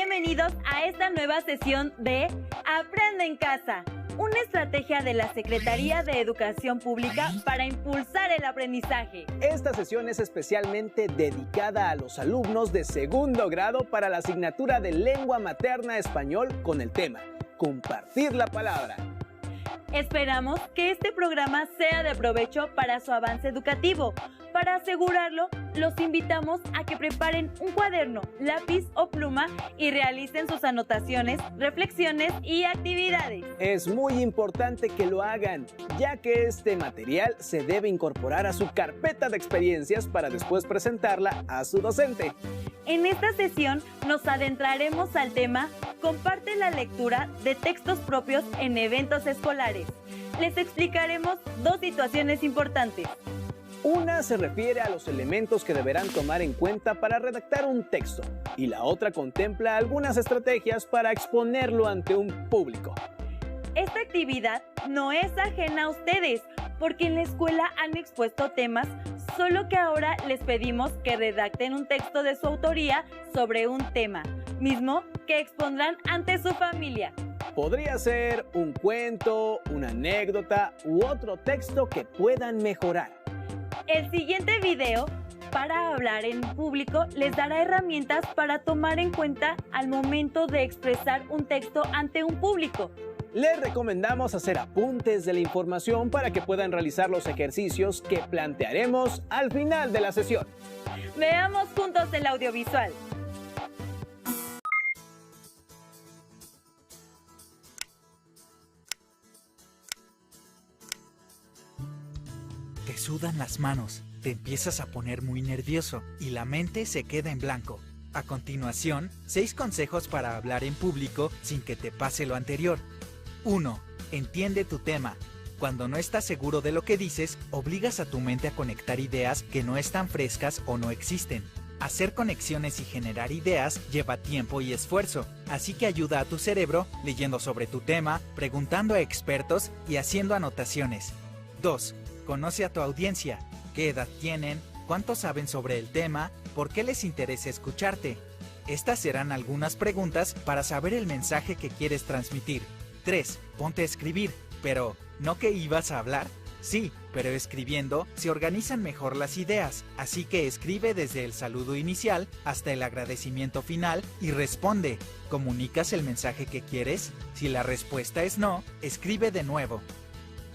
bienvenidos a esta nueva sesión de Aprende en Casa, una estrategia de la Secretaría de Educación Pública para impulsar el aprendizaje. Esta sesión es especialmente dedicada a los alumnos de segundo grado para la asignatura de Lengua Materna Español con el tema Compartir la palabra. Esperamos que este programa sea de provecho para su avance educativo. Para asegurarlo, los invitamos a que preparen un cuaderno, lápiz o pluma y realicen sus anotaciones, reflexiones y actividades. Es muy importante que lo hagan, ya que este material se debe incorporar a su carpeta de experiencias para después presentarla a su docente. En esta sesión nos adentraremos al tema Comparte la lectura de textos propios en eventos escolares. Les explicaremos dos situaciones importantes. Una se refiere a los elementos que deberán tomar en cuenta para redactar un texto y la otra contempla algunas estrategias para exponerlo ante un público. Esta actividad no es ajena a ustedes, porque en la escuela han expuesto temas, solo que ahora les pedimos que redacten un texto de su autoría sobre un tema, mismo que expondrán ante su familia. Podría ser un cuento, una anécdota u otro texto que puedan mejorar. El siguiente video, para hablar en público, les dará herramientas para tomar en cuenta al momento de expresar un texto ante un público. Les recomendamos hacer apuntes de la información para que puedan realizar los ejercicios que plantearemos al final de la sesión. Veamos juntos el audiovisual. Te sudan las manos, te empiezas a poner muy nervioso y la mente se queda en blanco. A continuación, 6 consejos para hablar en público sin que te pase lo anterior. 1. Entiende tu tema. Cuando no estás seguro de lo que dices, obligas a tu mente a conectar ideas que no están frescas o no existen. Hacer conexiones y generar ideas lleva tiempo y esfuerzo, así que ayuda a tu cerebro leyendo sobre tu tema, preguntando a expertos y haciendo anotaciones. 2. Conoce a tu audiencia. ¿Qué edad tienen? ¿Cuánto saben sobre el tema? ¿Por qué les interesa escucharte? Estas serán algunas preguntas para saber el mensaje que quieres transmitir. 3. Ponte a escribir. Pero, ¿no que ibas a hablar? Sí, pero escribiendo se organizan mejor las ideas, así que escribe desde el saludo inicial hasta el agradecimiento final y responde. ¿Comunicas el mensaje que quieres? Si la respuesta es no, escribe de nuevo.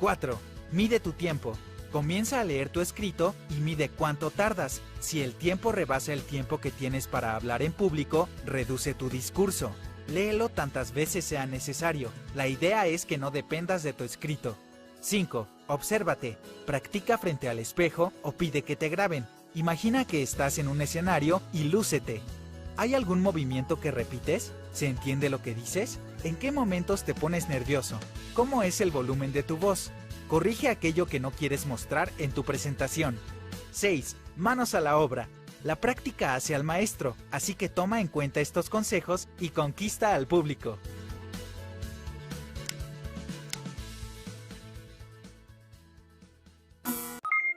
4. Mide tu tiempo. Comienza a leer tu escrito y mide cuánto tardas. Si el tiempo rebasa el tiempo que tienes para hablar en público, reduce tu discurso. Léelo tantas veces sea necesario. La idea es que no dependas de tu escrito. 5. Obsérvate. Practica frente al espejo o pide que te graben. Imagina que estás en un escenario y lúcete. ¿Hay algún movimiento que repites? ¿Se entiende lo que dices? ¿En qué momentos te pones nervioso? ¿Cómo es el volumen de tu voz? Corrige aquello que no quieres mostrar en tu presentación. 6. Manos a la obra. La práctica hace al maestro, así que toma en cuenta estos consejos y conquista al público.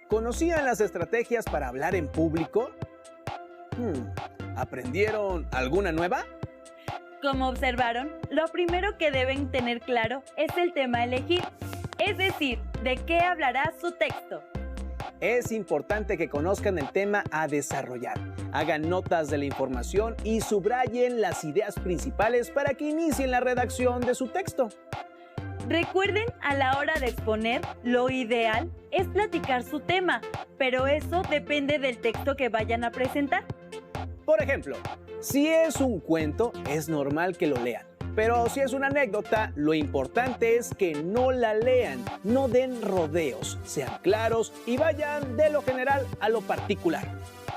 ¿Conocían las estrategias para hablar en público? ¿Aprendieron alguna nueva? Como observaron, lo primero que deben tener claro es el tema a elegir, es decir, de qué hablará su texto. Es importante que conozcan el tema a desarrollar, hagan notas de la información y subrayen las ideas principales para que inicien la redacción de su texto. Recuerden, a la hora de exponer, lo ideal es platicar su tema, pero eso depende del texto que vayan a presentar. Por ejemplo, si es un cuento, es normal que lo lean. Pero si es una anécdota, lo importante es que no la lean, no den rodeos, sean claros y vayan de lo general a lo particular.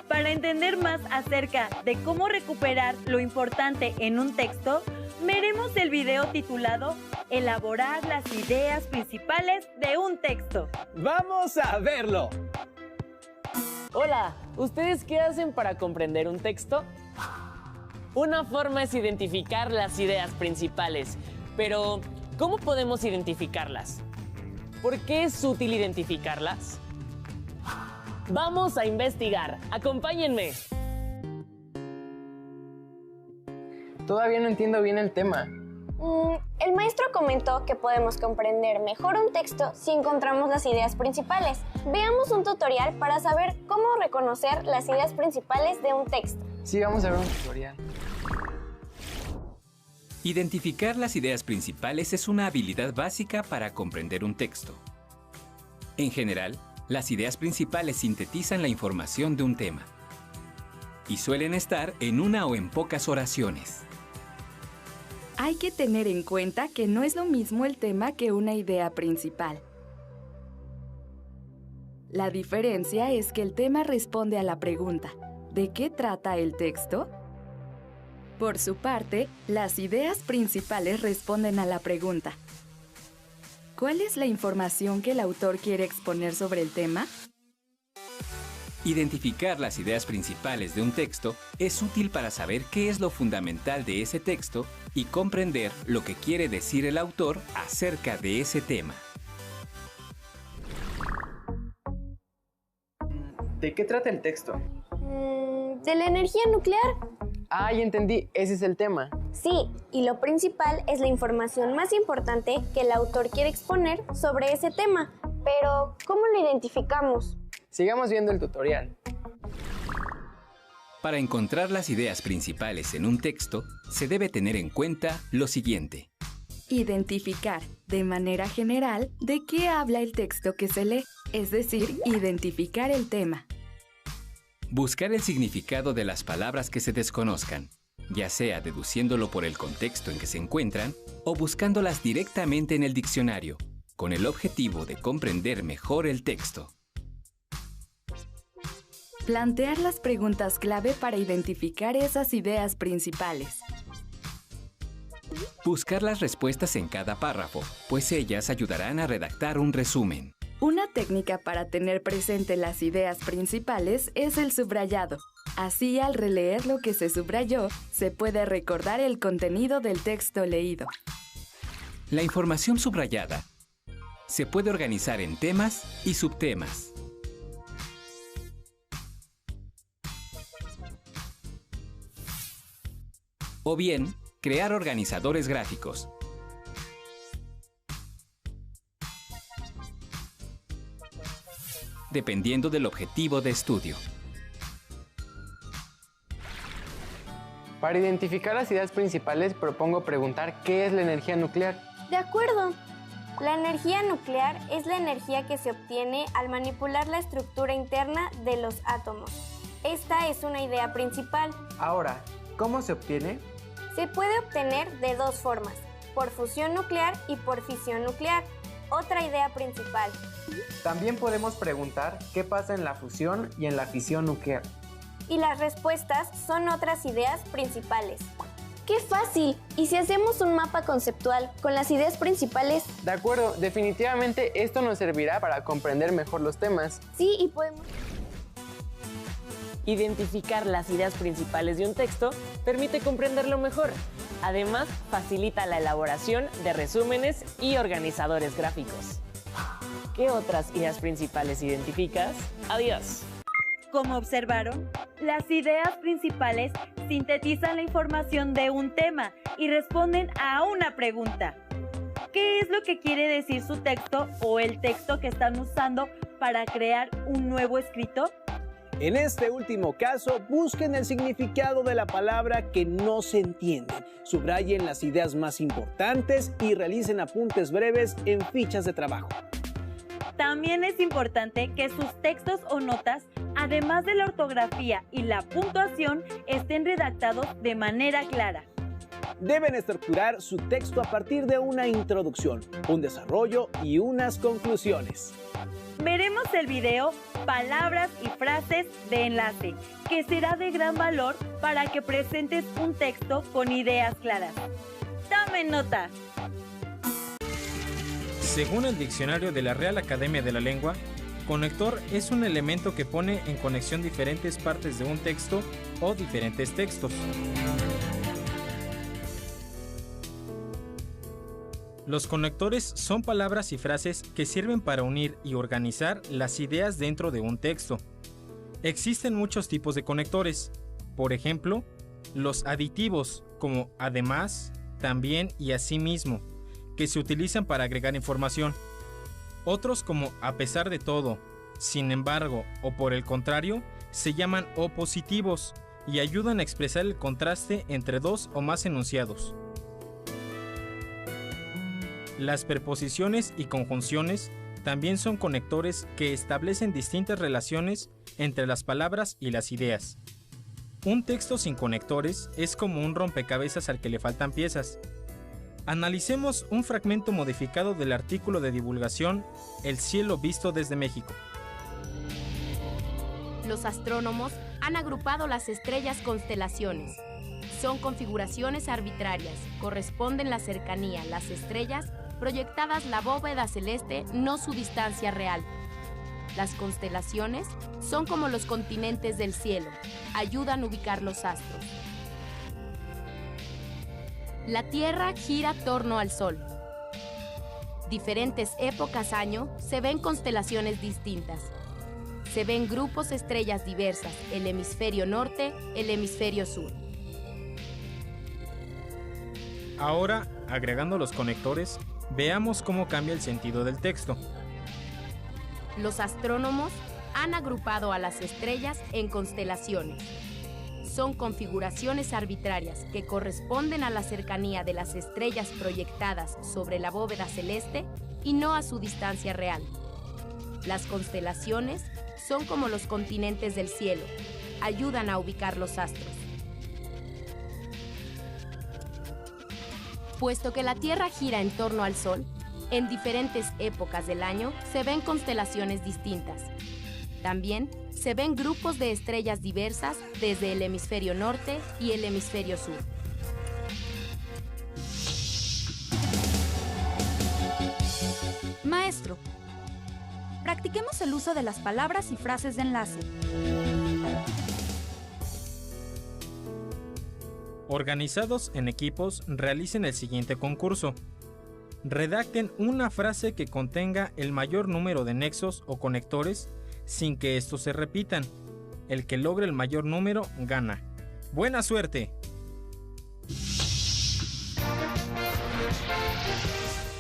Para entender más acerca de cómo recuperar lo importante en un texto, veremos el video titulado Elaborar las ideas principales de un texto. ¡Vamos a verlo! Hola, ¿ustedes qué hacen para comprender un texto? Una forma es identificar las ideas principales, pero ¿cómo podemos identificarlas? ¿Por qué es útil identificarlas? Vamos a investigar. ¡Acompáñenme! Todavía no entiendo bien el tema. El maestro comentó que podemos comprender mejor un texto si encontramos las ideas principales. Veamos un tutorial para saber cómo reconocer las ideas principales de un texto. Sí, vamos a ver un tutorial. Identificar las ideas principales es una habilidad básica para comprender un texto. En general, las ideas principales sintetizan la información de un tema y suelen estar en una o en pocas oraciones. Hay que tener en cuenta que no es lo mismo el tema que una idea principal. La diferencia es que el tema responde a la pregunta, ¿de qué trata el texto? Por su parte, las ideas principales responden a la pregunta, ¿cuál es la información que el autor quiere exponer sobre el tema? Identificar las ideas principales de un texto es útil para saber qué es lo fundamental de ese texto y comprender lo que quiere decir el autor acerca de ese tema. ¿De qué trata el texto? ¿De la energía nuclear? Ah, ya entendí, ese es el tema. Sí, y lo principal es la información más importante que el autor quiere exponer sobre ese tema. Pero, ¿cómo lo identificamos? Sigamos viendo el tutorial. Para encontrar las ideas principales en un texto, se debe tener en cuenta lo siguiente. Identificar, de manera general, de qué habla el texto que se lee, es decir, identificar el tema. Buscar el significado de las palabras que se desconozcan, ya sea deduciéndolo por el contexto en que se encuentran o buscándolas directamente en el diccionario, con el objetivo de comprender mejor el texto. Plantear las preguntas clave para identificar esas ideas principales. Buscar las respuestas en cada párrafo, pues ellas ayudarán a redactar un resumen. Una técnica para tener presente las ideas principales es el subrayado. Así, al releer lo que se subrayó, se puede recordar el contenido del texto leído. La información subrayada se puede organizar en temas y subtemas. O bien, crear organizadores gráficos. Dependiendo del objetivo de estudio. Para identificar las ideas principales, propongo preguntar ¿qué es la energía nuclear? De acuerdo. La energía nuclear es la energía que se obtiene al manipular la estructura interna de los átomos. Esta es una idea principal. Ahora, ¿cómo se obtiene? Se puede obtener de dos formas, por fusión nuclear y por fisión nuclear. Otra idea principal. También podemos preguntar qué pasa en la fusión y en la fisión nuclear. Y las respuestas son otras ideas principales. ¡Qué fácil! ¿Y si hacemos un mapa conceptual con las ideas principales? De acuerdo, definitivamente esto nos servirá para comprender mejor los temas. Sí, y podemos... Identificar las ideas principales de un texto permite comprenderlo mejor. Además, facilita la elaboración de resúmenes y organizadores gráficos. ¿Qué otras ideas principales identificas? ¡Adiós! Como observaron, las ideas principales sintetizan la información de un tema y responden a una pregunta. ¿Qué es lo que quiere decir su texto o el texto que están usando para crear un nuevo escrito? En este último caso, busquen el significado de la palabra que no se entienden, subrayen las ideas más importantes y realicen apuntes breves en fichas de trabajo. También es importante que sus textos o notas, además de la ortografía y la puntuación, estén redactados de manera clara. Deben estructurar su texto a partir de una introducción, un desarrollo y unas conclusiones. Veremos el video Palabras y frases de enlace, que será de gran valor para que presentes un texto con ideas claras. ¡Tomen nota! Según el diccionario de la Real Academia de la Lengua, conector es un elemento que pone en conexión diferentes partes de un texto o diferentes textos. Los conectores son palabras y frases que sirven para unir y organizar las ideas dentro de un texto. Existen muchos tipos de conectores. Por ejemplo, los aditivos como además, también y asimismo, que se utilizan para agregar información. Otros como a pesar de todo, sin embargo o por el contrario, se llaman opositivos y ayudan a expresar el contraste entre dos o más enunciados. Las preposiciones y conjunciones también son conectores que establecen distintas relaciones entre las palabras y las ideas. Un texto sin conectores es como un rompecabezas al que le faltan piezas. Analicemos un fragmento modificado del artículo de divulgación El cielo visto desde México. Los astrónomos han agrupado las estrellas constelaciones. Son configuraciones arbitrarias, corresponden la cercanía, las estrellas, proyectadas la bóveda celeste, no su distancia real. Las constelaciones son como los continentes del cielo, ayudan a ubicar los astros. La Tierra gira torno al Sol. Diferentes épocas año se ven constelaciones distintas. Se ven grupos estrellas diversas, el hemisferio norte, el hemisferio sur. Ahora, agregando los conectores, veamos cómo cambia el sentido del texto. Los astrónomos han agrupado a las estrellas en constelaciones. Son configuraciones arbitrarias que corresponden a la cercanía de las estrellas proyectadas sobre la bóveda celeste y no a su distancia real. Las constelaciones son como los continentes del cielo, ayudan a ubicar los astros. Puesto que la Tierra gira en torno al Sol, en diferentes épocas del año se ven constelaciones distintas. También se ven grupos de estrellas diversas desde el hemisferio norte y el hemisferio sur. Maestro, practiquemos el uso de las palabras y frases de enlace. Organizados en equipos, realicen el siguiente concurso. Redacten una frase que contenga el mayor número de nexos o conectores sin que estos se repitan. El que logre el mayor número gana. ¡Buena suerte!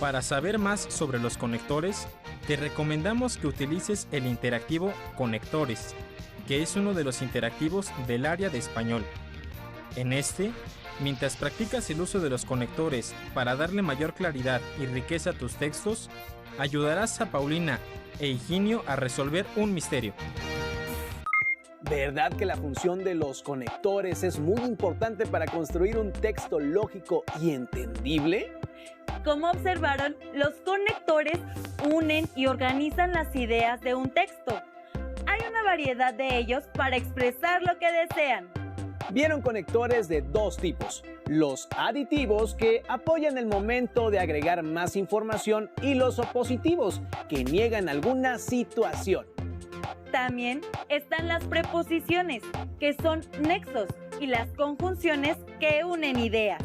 Para saber más sobre los conectores, te recomendamos que utilices el interactivo Conectores, que es uno de los interactivos del área de español. En este, mientras practicas el uso de los conectores para darle mayor claridad y riqueza a tus textos, ayudarás a Paulina e Higinio a resolver un misterio. ¿Verdad que la función de los conectores es muy importante para construir un texto lógico y entendible? Como observaron, los conectores unen y organizan las ideas de un texto. Hay una variedad de ellos para expresar lo que desean. Vieron conectores de dos tipos: los aditivos, que apoyan el momento de agregar más información, y los opositivos, que niegan alguna situación. También están las preposiciones, que son nexos, y las conjunciones, que unen ideas.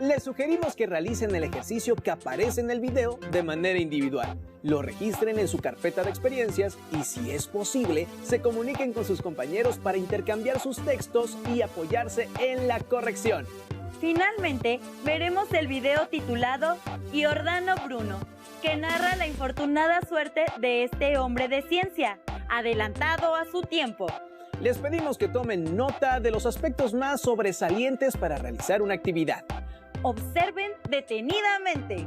Les sugerimos que realicen el ejercicio que aparece en el video de manera individual. Lo registren en su carpeta de experiencias y, si es posible, se comuniquen con sus compañeros para intercambiar sus textos y apoyarse en la corrección. Finalmente, veremos el video titulado Giordano Bruno, que narra la infortunada suerte de este hombre de ciencia, adelantado a su tiempo. Les pedimos que tomen nota de los aspectos más sobresalientes para realizar una actividad. Observen detenidamente.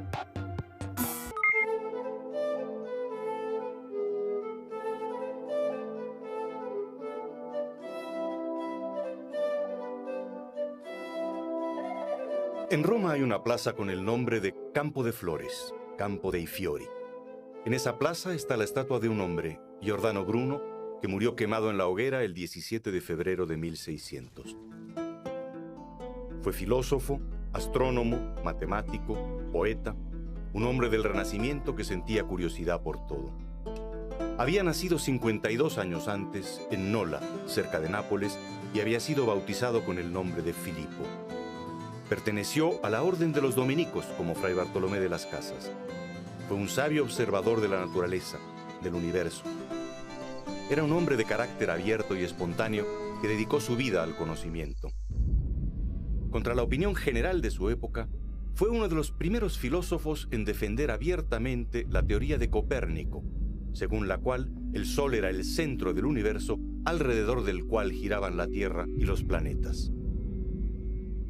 En Roma hay una plaza con el nombre de Campo de Flores, Campo dei Fiori. En esa plaza está la estatua de un hombre, Giordano Bruno, que murió quemado en la hoguera el 17 de febrero de 1600. Fue filósofo, astrónomo, matemático, poeta, un hombre del Renacimiento que sentía curiosidad por todo. Había nacido 52 años antes en Nola, cerca de Nápoles, y había sido bautizado con el nombre de Filipo. Perteneció a la orden de los dominicos como Fray Bartolomé de las Casas. Fue un sabio observador de la naturaleza, del universo. Era un hombre de carácter abierto y espontáneo que dedicó su vida al conocimiento. contra la opinión general de su época, fue uno de los primeros filósofos en defender abiertamente la teoría de Copérnico, según la cual el Sol era el centro del universo alrededor del cual giraban la Tierra y los planetas.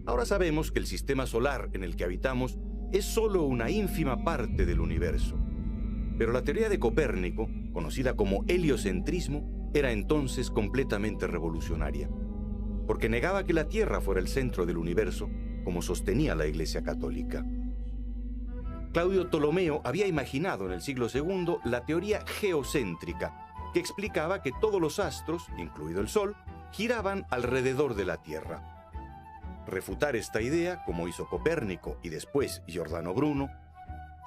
Ahora sabemos que el sistema solar en el que habitamos es solo una ínfima parte del universo. Pero la teoría de Copérnico, conocida como heliocentrismo, era entonces completamente revolucionaria, porque negaba que la Tierra fuera el centro del universo, como sostenía la Iglesia Católica. Claudio Ptolomeo había imaginado en el siglo II la teoría geocéntrica, que explicaba que todos los astros, incluido el Sol, giraban alrededor de la Tierra. Refutar esta idea, como hizo Copérnico y después Giordano Bruno,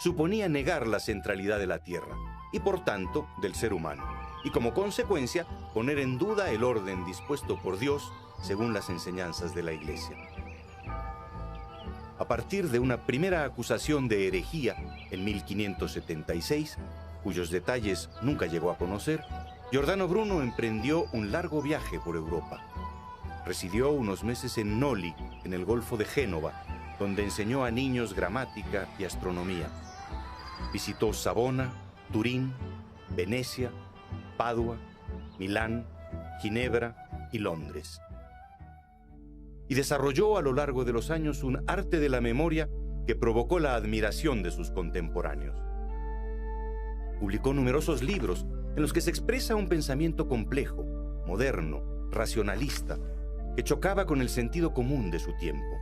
suponía negar la centralidad de la Tierra y, por tanto, del ser humano, y como consecuencia, poner en duda el orden dispuesto por Dios según las enseñanzas de la Iglesia. A partir de una primera acusación de herejía en 1576, cuyos detalles nunca llegó a conocer, Giordano Bruno emprendió un largo viaje por Europa. Residió unos meses en Noli, en el Golfo de Génova, donde enseñó a niños gramática y astronomía. Visitó Savona, Turín, Venecia, Padua, Milán, Ginebra y Londres. Y desarrolló a lo largo de los años un arte de la memoria que provocó la admiración de sus contemporáneos. Publicó numerosos libros en los que se expresa un pensamiento complejo, moderno, racionalista, que chocaba con el sentido común de su tiempo.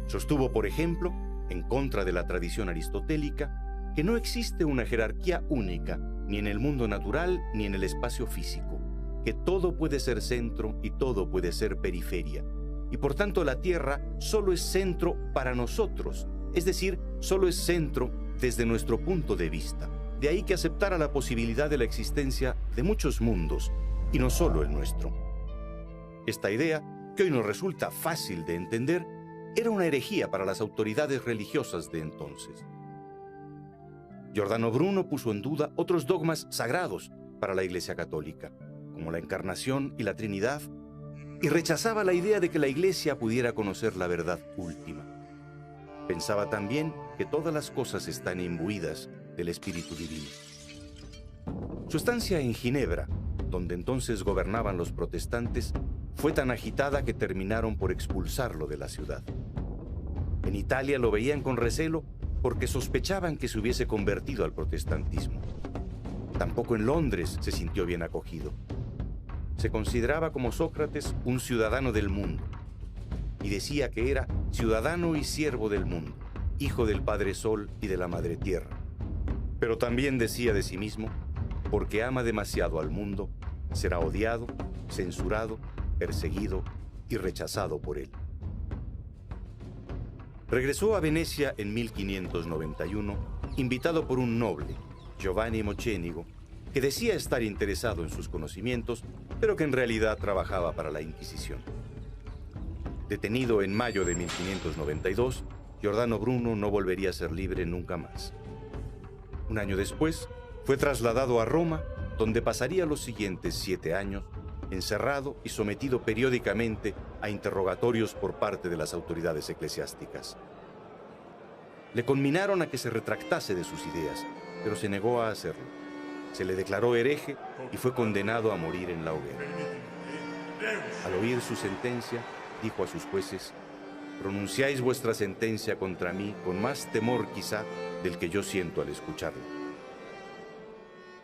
Sostuvo, por ejemplo, en contra de la tradición aristotélica, que no existe una jerarquía única, ni en el mundo natural ni en el espacio físico, que todo puede ser centro y todo puede ser periferia, y por tanto la Tierra solo es centro para nosotros, es decir, solo es centro desde nuestro punto de vista. De ahí que aceptara la posibilidad de la existencia de muchos mundos, y no solo el nuestro. Esta idea, que hoy nos resulta fácil de entender, era una herejía para las autoridades religiosas de entonces. Giordano Bruno puso en duda otros dogmas sagrados para la Iglesia Católica, como la Encarnación y la Trinidad, y rechazaba la idea de que la Iglesia pudiera conocer la verdad última. Pensaba también que todas las cosas están imbuidas del Espíritu Divino. Su estancia en Ginebra, donde entonces gobernaban los protestantes, fue tan agitada que terminaron por expulsarlo de la ciudad. En Italia lo veían con recelo porque sospechaban que se hubiese convertido al protestantismo. Tampoco en Londres se sintió bien acogido. Se consideraba como Sócrates un ciudadano del mundo y decía que era ciudadano y siervo del mundo, hijo del Padre Sol y de la Madre Tierra. Pero también decía de sí mismo, porque ama demasiado al mundo, será odiado, censurado, perseguido y rechazado por él. Regresó a Venecia en 1591, invitado por un noble, Giovanni Mocenigo, que decía estar interesado en sus conocimientos, pero que en realidad trabajaba para la Inquisición. Detenido en mayo de 1592, Giordano Bruno no volvería a ser libre nunca más. Un año después, fue trasladado a Roma, donde pasaría los siguientes 7 años, encerrado y sometido periódicamente a interrogatorios por parte de las autoridades eclesiásticas. Le conminaron a que se retractase de sus ideas, pero se negó a hacerlo. Se le declaró hereje y fue condenado a morir en la hoguera. Al oír su sentencia, dijo a sus jueces: «Pronunciáis vuestra sentencia contra mí con más temor quizá del que yo siento al escucharla».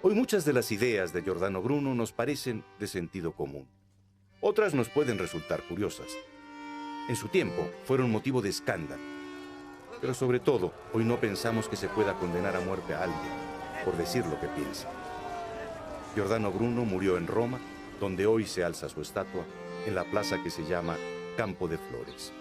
Hoy muchas de las ideas de Giordano Bruno nos parecen de sentido común. Otras nos pueden resultar curiosas. En su tiempo fueron motivo de escándalo. Pero sobre todo, hoy no pensamos que se pueda condenar a muerte a alguien por decir lo que piensa. Giordano Bruno murió en Roma, donde hoy se alza su estatua, en la plaza que se llama Campo de Flores.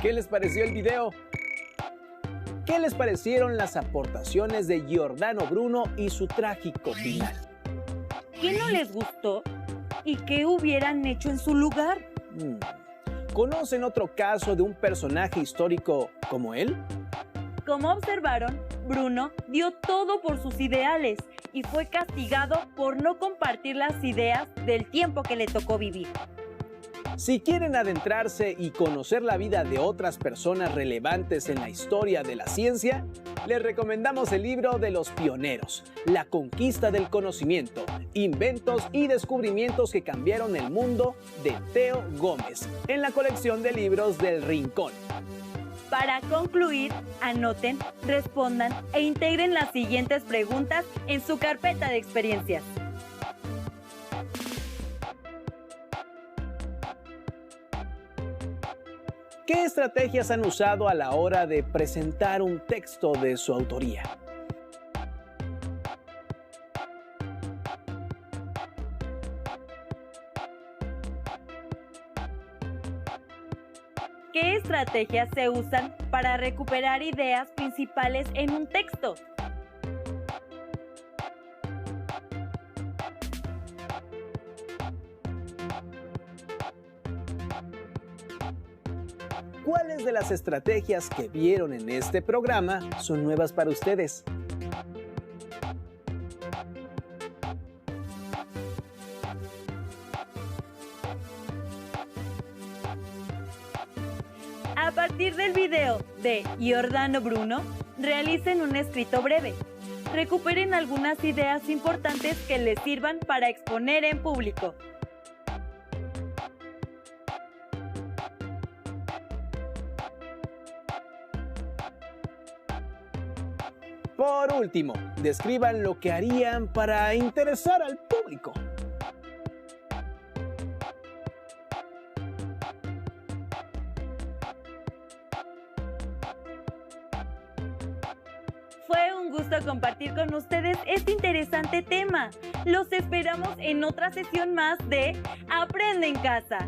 ¿Qué les pareció el video? ¿Qué les parecieron las aportaciones de Giordano Bruno y su trágico final? ¿Qué no les gustó? ¿Y qué hubieran hecho en su lugar? ¿Conocen otro caso de un personaje histórico como él? Como observaron, Bruno dio todo por sus ideales y fue castigado por no compartir las ideas del tiempo que le tocó vivir. Si quieren adentrarse y conocer la vida de otras personas relevantes en la historia de la ciencia, les recomendamos el libro de los pioneros, La conquista del conocimiento, inventos y descubrimientos que cambiaron el mundo, de Teo Gómez, en la colección de libros del Rincón. Para concluir, anoten, respondan e integren las siguientes preguntas en su carpeta de experiencias. ¿Qué estrategias han usado a la hora de presentar un texto de su autoría? ¿Qué estrategias se usan para recuperar ideas principales en un texto? ¿Cuáles de las estrategias que vieron en este programa son nuevas para ustedes? A partir del video de Giordano Bruno, realicen un escrito breve. Recuperen algunas ideas importantes que les sirvan para exponer en público. Por último, describan lo que harían para interesar al público. Fue un gusto compartir con ustedes este interesante tema. Los esperamos en otra sesión más de Aprende en Casa.